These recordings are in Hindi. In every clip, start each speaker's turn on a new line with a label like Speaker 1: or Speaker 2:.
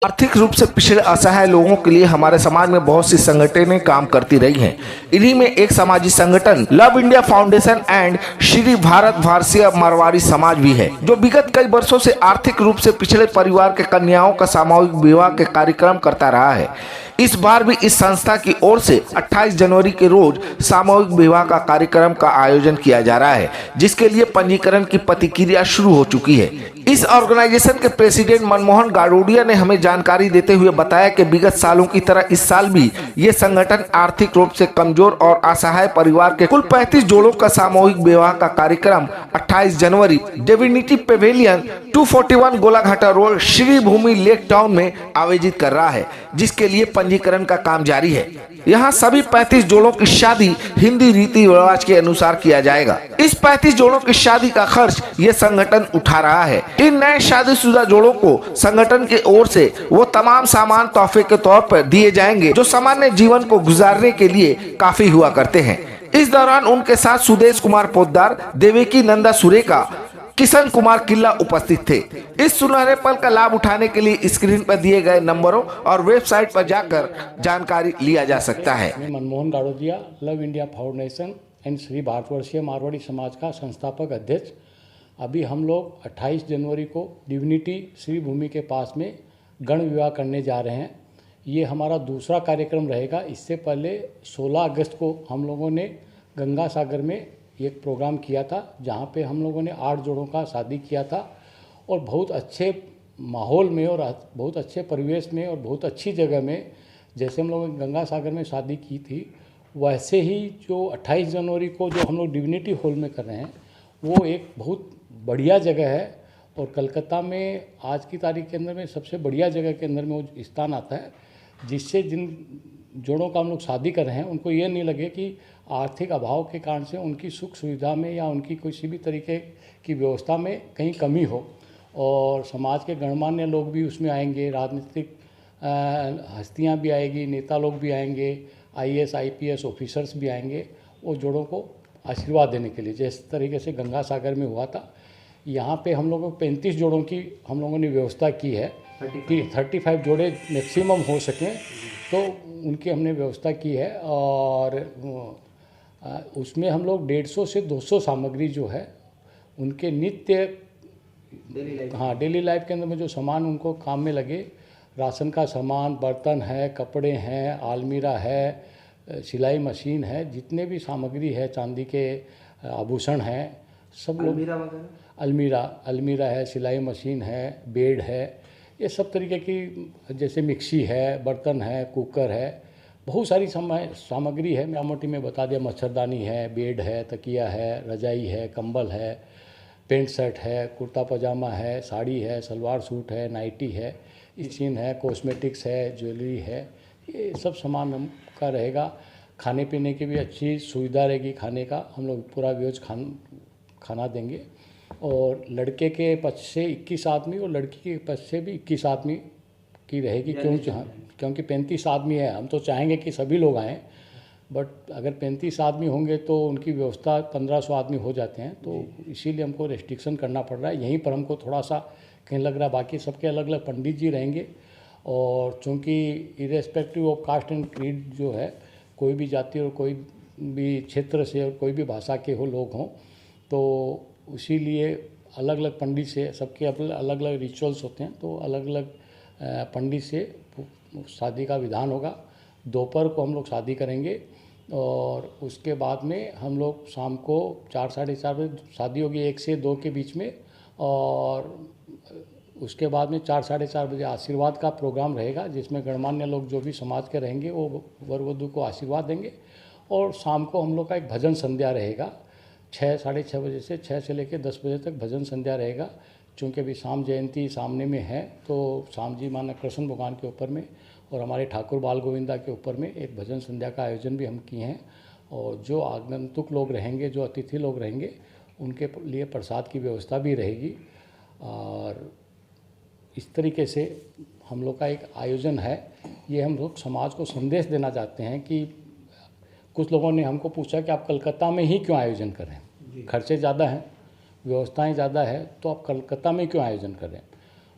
Speaker 1: आर्थिक रूप से पिछड़े असहाय लोगों के लिए हमारे समाज में बहुत सी संगठनें काम करती रही हैं। इन्हीं में एक सामाजिक संगठन love India Foundation and Shri Bharat भारतीय मारवाड़ी समाज भी है, जो विगत कई वर्षों से आर्थिक रूप से पिछड़े परिवार के कन्याओं का सामूहिक विवाह के कार्यक्रम करता रहा है। इस बार भी इस संस्था की ओर से 28 जनवरी के रोज सामूहिक विवाह का कार्यक्रम का आयोजन किया जा रहा है, जिसके लिए पंजीकरण की प्रक्रिया शुरू हो चुकी है। इस ऑर्गेनाइजेशन के प्रेसिडेंट मनमोहन गाडोडिया ने हमें जानकारी देते हुए बताया कि विगत सालों की तरह इस साल भी ये संगठन आर्थिक रूप से कमजोर और असहाय परिवार के कुल 35 जोड़ों का सामूहिक विवाह का कार्यक्रम 28 जनवरी डिविनिटी पेवेलियन 241 गोलाघाटा रोड श्री भूमि लेक टाउन में आयोजित कर रहा है, जिसके लिए पंजीकरण का काम जारी है। यहाँ सभी 35 जोड़ों की शादी हिंदी रीति रिवाज के अनुसार किया जाएगा। इस 35 जोड़ों की शादी का खर्च ये संगठन उठा रहा है। इन नए शादीशुदा जोड़ों को संगठन की ओर से वो तमाम सामान तोहफे के तौर पर दिए जाएंगे जो सामान्य जीवन को गुजारने के लिए काफी हुआ करते हैं। इस दौरान उनके साथ सुदेश कुमार पोद्दार, देवकी नंदा सुरेका, किशन कुमार किल्ला उपस्थित थे। इस सुनहरे पल का लाभ उठाने के लिए स्क्रीन पर दिए गए नंबरों और वेबसाइट पर जाकर जानकारी लिया जा सकता है।
Speaker 2: मैं Manmohan Gadodia, Love India Foundation and Shri Bharatvarshiya Marwari Samaj का संस्थापक अध्यक्ष। अभी हम लोग 28 जनवरी को डिविनिटी श्री भूमि के पास में गण विवाह करने जा रहे हैं। ये हमारा दूसरा कार्यक्रम रहेगा। इससे पहले 16 अगस्त को हम लोगों ने गंगा सागर में एक प्रोग्राम किया था, जहाँ पे हम लोगों ने 8 जोड़ों का शादी किया था और बहुत अच्छे माहौल में और बहुत अच्छे परिवेश में और बहुत अच्छी जगह में, जैसे हम लोगों ने गंगा सागर में शादी की थी, वैसे ही जो 28 जनवरी को जो हम लोग डिविनिटी हॉल में कर रहे हैं वो एक बहुत बढ़िया जगह है। और कलकत्ता में आज की तारीख के अंदर में सबसे बढ़िया जगह के अंदर में वो स्थान आता है, जिससे जिन जोड़ों का हम लोग शादी कर रहे हैं उनको ये नहीं लगे कि आर्थिक अभाव के कारण से उनकी सुख सुविधा में या उनकी किसी भी तरीके की व्यवस्था में कहीं कमी हो। और समाज के गणमान्य लोग भी उसमें आएंगे, राजनीतिक हस्तियां भी आएगी, नेता लोग भी आएंगे, IAS IPS ऑफिसर्स भी आएंगे वो जोड़ों को आशीर्वाद देने के लिए। जिस तरीके से गंगा सागर में हुआ था, यहाँ पे हम लोगों को 35 जोड़ों की हम लोगों ने व्यवस्था की है कि 35 जोड़े मैक्सिमम हो सकें, तो उनकी हमने व्यवस्था की है। और उसमें हम लोग 150 से 200 सामग्री जो है उनके नित्य डेली लाइफ के अंदर में जो सामान उनको काम में लगे, राशन का सामान, बर्तन है, कपड़े हैं, आलमीरा है, सिलाई मशीन है, जितने भी सामग्री है, चांदी के आभूषण हैं, सब लोग अलमीरा है, सिलाई मशीन है, बेड है, ये सब तरीके की, जैसे मिक्सी है, बर्तन है, कुकर है, बहुत सारी सामग्री है। मैं मोटी में बता दिया, मच्छरदानी है, बेड है, तकिया है, रजाई है, कंबल है, पेंट शर्ट है, कुर्ता पजामा है, साड़ी है, सलवार सूट है, नाइटी है, स्किन है, कॉस्मेटिक्स है, ज्वेलरी है, ये सब सामान हम का रहेगा। खाने पीने की भी अच्छी सुविधा रहेगी। खाने का हम लोग पूरा वेज खाना देंगे। और लड़के के पक्ष से 21 आदमी और लड़की के पक्ष से भी 21 आदमी की रहेगी। क्योंकि 35 आदमी है, हम तो चाहेंगे कि सभी लोग आएँ, बट अगर 35 आदमी होंगे तो उनकी व्यवस्था 1500 आदमी हो जाते हैं, तो इसीलिए हमको रेस्ट्रिक्शन करना पड़ रहा है। यहीं पर हमको थोड़ा सा कहीं लग रहा है, बाकी सबके अलग अलग पंडित जी रहेंगे। और चूँकि irrespective of caste and creed जो है, कोई भी जाति और कोई भी क्षेत्र से और कोई भी भाषा के हो लोग हों, तो इसीलिए अलग अलग पंडित से, सबके अलग अलग रिचुअल्स होते हैं, तो अलग अलग पंडित से शादी का विधान होगा। दोपहर को हम लोग शादी करेंगे और उसके बाद में हम लोग शाम को 4 साढ़े 4 बजे शादी होगी, 1 से 2 के बीच में। और उसके बाद में 4 साढ़े 4 बजे आशीर्वाद का प्रोग्राम रहेगा, जिसमें गणमान्य लोग जो भी समाज के रहेंगे वो वर वधू को आशीर्वाद देंगे। और शाम को हम लोग का एक भजन संध्या रहेगा, 6 साढ़े 6 बजे से 6 से लेकर 10 बजे तक भजन संध्या रहेगा। चूँकि अभी शाम जयंती सामने में है, तो शाम जी माना कृष्ण भगवान के ऊपर में और हमारे ठाकुर बाल गोविंदा के ऊपर में एक भजन संध्या का आयोजन भी हम किए हैं। और जो आगंतुक लोग रहेंगे, जो अतिथि लोग रहेंगे, उनके लिए प्रसाद की व्यवस्था भी रहेगी। और इस तरीके से हम लोग का एक आयोजन है। ये हम लोग समाज को संदेश देना चाहते हैं कि कुछ लोगों ने हमको पूछा कि आप कलकत्ता में ही क्यों आयोजन कर रहे हैं, खर्चे ज़्यादा हैं, व्यवस्थाएं ज़्यादा है, तो आप कलकत्ता में क्यों आयोजन कर रहे हैं।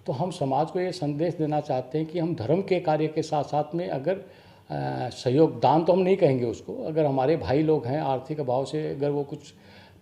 Speaker 2: तो हम समाज को ये संदेश देना चाहते हैं कि हम धर्म के कार्य के साथ साथ में अगर सहयोग, दान तो हम नहीं कहेंगे उसको, अगर हमारे भाई लोग हैं आर्थिक अभाव से अगर वो कुछ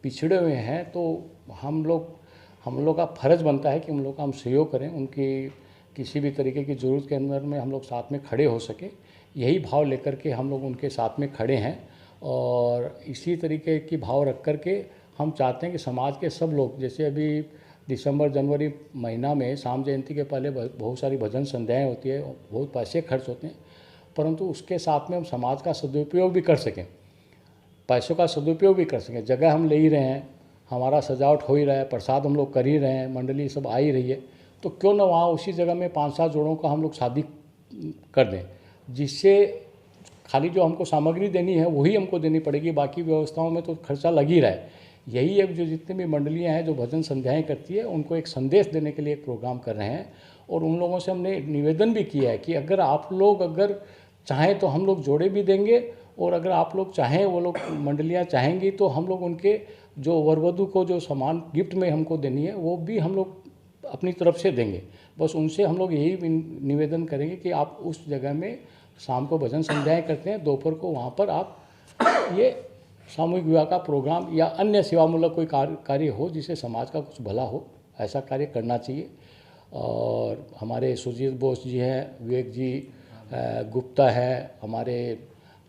Speaker 2: पिछड़े हुए हैं तो हम लोग का फ़र्ज़ बनता है कि उन लोग का हम सहयोग करें, उनकी किसी भी तरीके की ज़रूरत के अंदर में हम लोग साथ में खड़े हो सकें। यही भाव लेकर के हम लोग उनके साथ में खड़े हैं और इसी तरीके की भाव रख कर के हम चाहते हैं कि समाज के सब लोग, जैसे अभी दिसंबर जनवरी महीना में शाम जयंती के पहले बहुत सारी भजन संध्याएँ होती है, बहुत पैसे खर्च होते हैं, परंतु उसके साथ में हम समाज का सदुपयोग भी कर सकें, पैसों का सदुपयोग भी कर सकें। जगह हम ले ही रहे हैं, हमारा सजावट हो ही रहा है, प्रसाद हम लोग कर ही रहे हैं, मंडली सब आ ही रही है, तो क्यों ना वहाँ उसी जगह में 5-7 जोड़ों का हम लोग शादी कर दें, जिससे खाली जो हमको सामग्री देनी है वही हमको देनी पड़ेगी, बाकी व्यवस्थाओं में तो खर्चा लग ही रहा है। यही एक जो जितनी भी मंडलियाँ हैं जो भजन संध्याएँ करती है उनको एक संदेश देने के लिए एक प्रोग्राम कर रहे हैं और उन लोगों से हमने निवेदन भी किया है कि अगर आप लोग अगर चाहें तो हम लोग जोड़े भी देंगे और अगर आप लोग चाहें, वो लोग मंडलियाँ चाहेंगी तो हम लोग उनके जो वर वधू को जो सामान गिफ्ट में हमको देनी है वो भी हम लोग अपनी तरफ से देंगे। बस उनसे हम लोग यही निवेदन करेंगे कि आप उस जगह में शाम को भजन संध्याएँ करते हैं, दोपहर को वहाँ पर आप ये सामूहिक विवाह का प्रोग्राम या अन्य सेवामूलक कोई कार्य हो जिससे समाज का कुछ भला हो, ऐसा कार्य करना चाहिए। और हमारे सुजीत बोस जी हैं, विवेक जी गुप्ता है, हमारे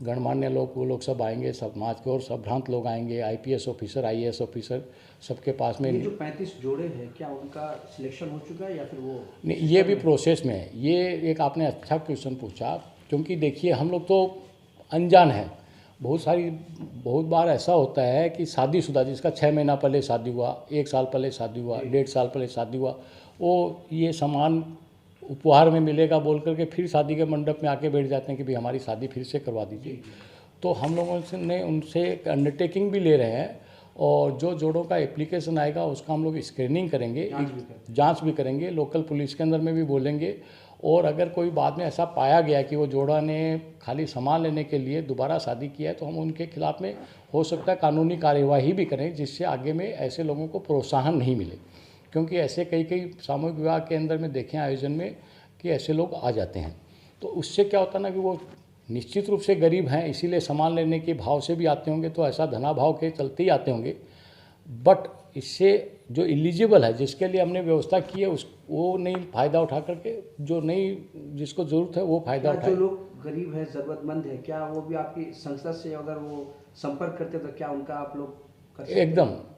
Speaker 2: गणमान्य लोग, वो लोग सब आएंगे, समाज के और संभ्रांत लोग आएंगे, आईपीएस ऑफिसर, आईएएस ऑफिसर, सबके पास में।
Speaker 3: ये जो 35 जोड़े हैं क्या उनका सिलेक्शन हो चुका है या फिर वो
Speaker 2: नहीं, ये भी प्रोसेस में है। ये एक आपने अच्छा क्वेश्चन पूछा, क्योंकि देखिए हम लोग तो अनजान हैं। बहुत बार ऐसा होता है कि शादीशुदा जिसका 6 महीना पहले शादी हुआ, 1 साल पहले शादी हुआ, 1.5 साल पहले शादी हुआ, वो ये सामान उपहार में मिलेगा बोल करके फिर शादी के मंडप में आके बैठ जाते हैं कि भाई हमारी शादी फिर से करवा दीजिए। तो हम लोगों ने उनसे एक अंडरटेकिंग भी ले रहे हैं और जो जोड़ों का एप्लीकेशन आएगा उसका हम लोग स्क्रीनिंग करेंगे, जांच भी करेंगे, लोकल पुलिस के अंदर में भी बोलेंगे। और अगर कोई बाद में ऐसा पाया गया कि वो जोड़ा ने खाली सामान लेने के लिए दोबारा शादी किया है तो हम उनके खिलाफ में हो सकता है कानूनी कार्यवाही भी करें, जिससे आगे में ऐसे लोगों को प्रोत्साहन नहीं मिले। क्योंकि ऐसे कई सामूहिक विवाह के अंदर में देखें आयोजन में कि ऐसे लोग आ जाते हैं, तो उससे क्या होता है ना कि वो निश्चित रूप से गरीब हैं, इसीलिए सामान लेने के भाव से भी आते होंगे, तो ऐसा धनाभाव के चलते ही आते होंगे। बट इससे जो एलिजिबल है, जिसके लिए हमने व्यवस्था की है, वो नहीं फ़ायदा उठा करके, जो नहीं जिसको ज़रूरत है वो फ़ायदा उठाए।
Speaker 3: जो लोग गरीब है, ज़रूरतमंद है, क्या वो भी आपकी संस्था से अगर वो संपर्क करते तो क्या उनका आप लोग कर सकते हैं?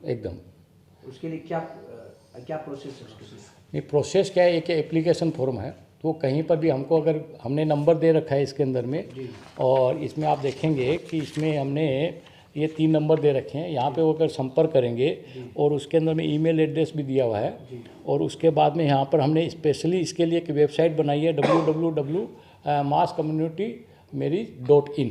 Speaker 2: एकदम।
Speaker 3: उसके लिए क्या प्रोसेस है उसके?
Speaker 2: नहीं, प्रोसेस क्या है, एक एप्लीकेशन फॉर्म है, तो कहीं पर भी हमको, अगर हमने नंबर दे रखा है इसके अंदर में, और इसमें आप देखेंगे कि इसमें हमने ये 3 नंबर दे रखे हैं। यहाँ पे वो अगर संपर्क करेंगे और उसके अंदर में ईमेल एड्रेस भी दिया हुआ है, और उसके बाद में यहाँ पर हमने स्पेशली इसके लिए एक वेबसाइट बनाई है www.masscommunitymarriage.in।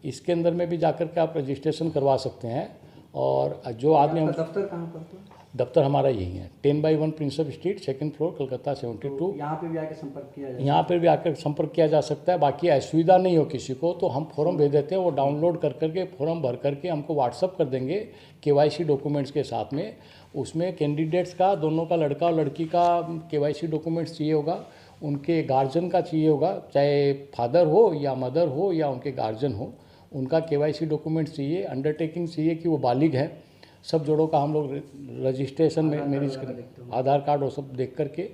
Speaker 2: इसके अंदर में भी जाकर के आप रजिस्ट्रेशन करवा सकते हैं। और जो आदमी,
Speaker 3: दफ्तर कहाँ पर था?
Speaker 2: दफ्तर हमारा यही है, 10/1 Prinsep street, 2nd floor, Calcutta 72।
Speaker 3: यहाँ पे भी आके संपर्क किया जाए?
Speaker 2: यहाँ पर भी आकर संपर्क किया जा सकता है। बाकी असुविधा नहीं हो किसी को तो हम फॉर्म भेज देते हैं, वो डाउनलोड कर करके फॉर्म भर करके हमको व्हाट्सअप कर देंगे KYC डॉक्यूमेंट्स के साथ में। उसमें कैंडिडेट्स का, दोनों का, लड़का और लड़की का KYC डॉक्यूमेंट्स चाहिए होगा, उनके गार्जियन का चाहिए होगा, चाहे फादर हो या मदर हो या उनके गार्जियन हो, उनका KYC डॉक्यूमेंट्स चाहिए, अंडरटेकिंग चाहिए कि वो बालिग है। सब जोड़ों का हम लोग रजिस्ट्रेशन में मैरिज करेंगे, आधार कार्ड और सब देख करके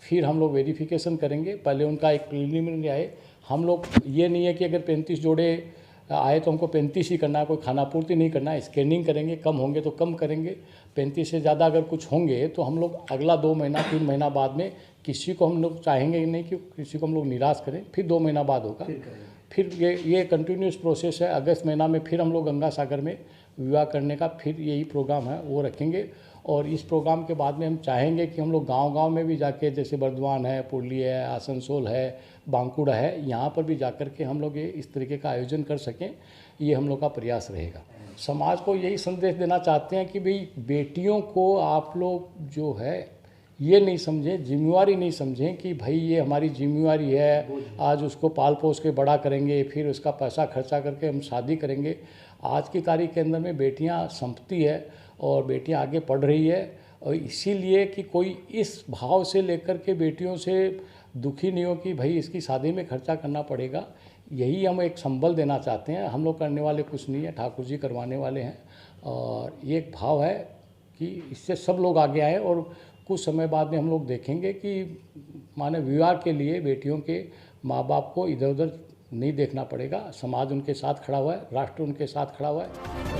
Speaker 2: फिर हम लोग वेरिफिकेशन करेंगे। पहले उनका एक प्रिलिमिनरी आए, हम लोग ये नहीं है कि अगर 35 जोड़े आए तो हमको 35 ही करना है, कोई खाना पूर्ति नहीं करना है, स्कैनिंग करेंगे, कम होंगे तो कम करेंगे, 35 से ज़्यादा अगर कुछ होंगे तो हम लोग अगला 2 महीना 3 महीना बाद में, किसी को हम लोग चाहेंगे नहीं कि किसी को हम लोग निराश करें, फिर 2 महीना बाद होगा, फिर ये कंटिन्यूस प्रोसेस है। अगस्त महीना में फिर हम लोग गंगा सागर में विवाह करने का फिर यही प्रोग्राम है वो रखेंगे। और इस प्रोग्राम के बाद में हम चाहेंगे कि हम लोग गांव-गांव में भी जाके, जैसे बर्दवान है, पुरली है, आसनसोल है, बांकुड़ा है, यहाँ पर भी जाकर के हम लोग ये इस तरीके का आयोजन कर सकें, ये हम लोग का प्रयास रहेगा। समाज को यही संदेश देना चाहते हैं कि भाई बेटियों को आप लोग जो है ये नहीं समझें, जिम्मेवारी नहीं समझें कि भाई ये हमारी जिम्मेवारी है, आज उसको पाल पोस के बड़ा करेंगे, फिर उसका पैसा खर्चा करके हम शादी करेंगे। आज की तारीख के अंदर में बेटियां संपत्ति है और बेटियां आगे पढ़ रही है और इसीलिए कि कोई इस भाव से लेकर के बेटियों से दुखी नहीं हो कि भाई इसकी शादी में खर्चा करना पड़ेगा। यही हम एक संबल देना चाहते हैं। हम लोग करने वाले कुछ नहीं है, ठाकुर जी करवाने वाले हैं। और ये एक भाव है कि इससे सब लोग आगे आए और कुछ समय बाद में हम लोग देखेंगे कि माने विवाह के लिए बेटियों के माँ बाप को इधर उधर नहीं देखना पड़ेगा। समाज उनके साथ खड़ा हुआ है, राष्ट्र उनके साथ खड़ा हुआ है।